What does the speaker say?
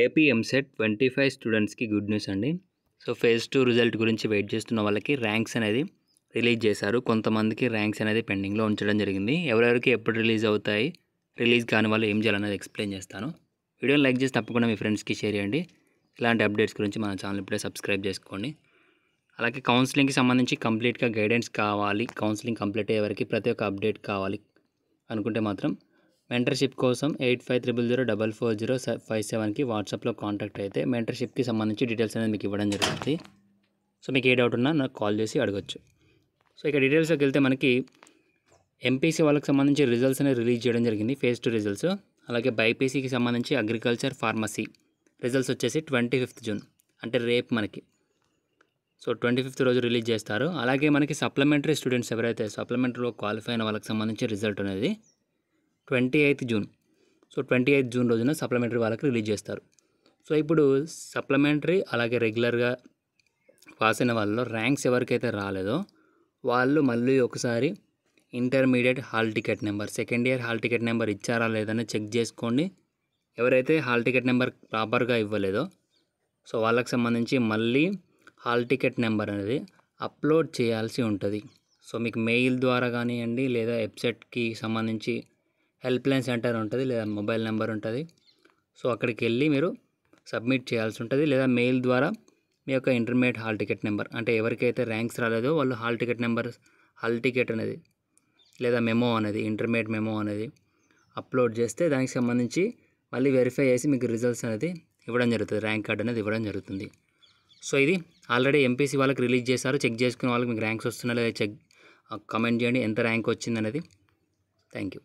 AP EAMCET 25 స్టూడెంట్స్కి good news అండి. So phase 2 result గురించి వెయిట్ చేస్తున్న వాళ్ళకి ర్యాంక్స్ అనేది రిలీజ్ చేశారు. కొంతమందికి ర్యాంక్స్ అనేది పెండింగ్లో ఉంచడం జరిగింది. ఎవరెవరికి ఎప్పుడు రిలీజ్ అవుతాయి, రిలీజ్ కాని వాళ్ళు ఏం చేయాలనేది ఎక్స్ప్లెయిన్ చేస్తాను. వీడియోని లైక్ చేసి తప్పకుండా మీ ఫ్రెండ్స్కి షేర్ చేయండి. ఇలాంటి అప్డేట్స్ గురించి మన ఛానల్ ఇప్పుడే సబ్స్క్రైబ్ చేసుకోండి. అలాగే కౌన్సిలింగ్కి సంబంధించి కంప్లీట్గా గైడెన్స్ కావాలి, కౌన్సిలింగ్ కంప్లీట్ అయ్యే వరకు ప్రతి ఒక్క అప్డేట్ కావాలి అనుకుంటే మాత్రం మెంటర్షిప్ కోసం 8500044057కి వాట్సాప్లో కాంటాక్ట్ అయితే మెంటర్షిప్కి సంబంధించి డీటెయిల్స్ అనేది మీకు ఇవ్వడం జరుగుతుంది. సో మీకు ఏ డౌట్ ఉన్నా నాకు కాల్ చేసి అడగచ్చు. సో ఇక డీటెయిల్స్లోకి వెళ్తే మనకి ఎంపీసీ వాళ్ళకి సంబంధించి రిజల్ట్స్ అనేది రిలీజ్ చేయడం జరిగింది, ఫేజ్ 2 రిజల్ట్స్. అలాగే బైపీసీకి సంబంధించి అగ్రికల్చర్ ఫార్మసీ రిజల్ట్స్ వచ్చేసి 25th జూన్, అంటే రేపు మనకి. సో 25th రోజు రిలీజ్ చేస్తారు. అలాగే మనకి సప్లిమెంటరీ స్టూడెంట్స్ ఎవరైతే సప్లిమెంటరీలో క్వాలిఫై అయిన వాళ్ళకి సంబంధించి రిజల్ట్ అనేది 28th June. So 28th June రోజున సప్లిమెంటరీ వాళ్ళకి రిలీజ్ చేస్తారు. సో ఇప్పుడు సప్లిమెంటరీ అలాగే రెగ్యులర్గా పాస్ అయిన వాళ్ళలో ర్యాంక్స్ ఎవరికైతే రాలేదో వాళ్ళు మళ్ళీ ఒకసారి intermediate hall ticket number, second year hall ticket number ఇచ్చారా లేదని చెక్ చేసుకోండి. ఎవరైతే హాల్ టికెట్ నెంబర్ ప్రాపర్గా ఇవ్వలేదో సో వాళ్ళకి సంబంధించి మళ్ళీ హాల్ టికెట్ నెంబర్ అనేది అప్లోడ్ చేయాల్సి ఉంటుంది. సో మీకు మెయిల్ ద్వారా కానివ్వండి, లేదా వెబ్సైట్కి సంబంధించి హెల్ప్ లైన్ సెంటర్ ఉంటుంది, లేదా మొబైల్ నెంబర్ ఉంటుంది. సో అక్కడికి వెళ్ళి మీరు సబ్మిట్ చేయాల్సి ఉంటుంది, లేదా మెయిల్ ద్వారా మీ యొక్క ఇంటర్మీడియట్ హాల్ టికెట్ నెంబర్, అంటే ఎవరికైతే ర్యాంక్స్ రాలేదో వాళ్ళు hall ticket number, hall ticket అనేది లేదా మెమో అనేది, ఇంటర్మీడియట్ మెమో అనేది అప్లోడ్ చేస్తే దానికి సంబంధించి మళ్ళీ వెరిఫై చేసి మీకు రిజల్ట్స్ అనేది ఇవ్వడం జరుగుతుంది, ర్యాంక్ కార్డ్ అనేది ఇవ్వడం జరుగుతుంది. సో ఇది ఆల్రెడీ ఎంపీసీ వాళ్ళకి రిలీజ్ చేశారు. చెక్ చేసుకునే వాళ్ళకి మీకు ర్యాంక్స్ వస్తున్నా లేదా చెక్ కామెంట్ చేయండి ఎంత ర్యాంక్ వచ్చింది అనేది. Thank you.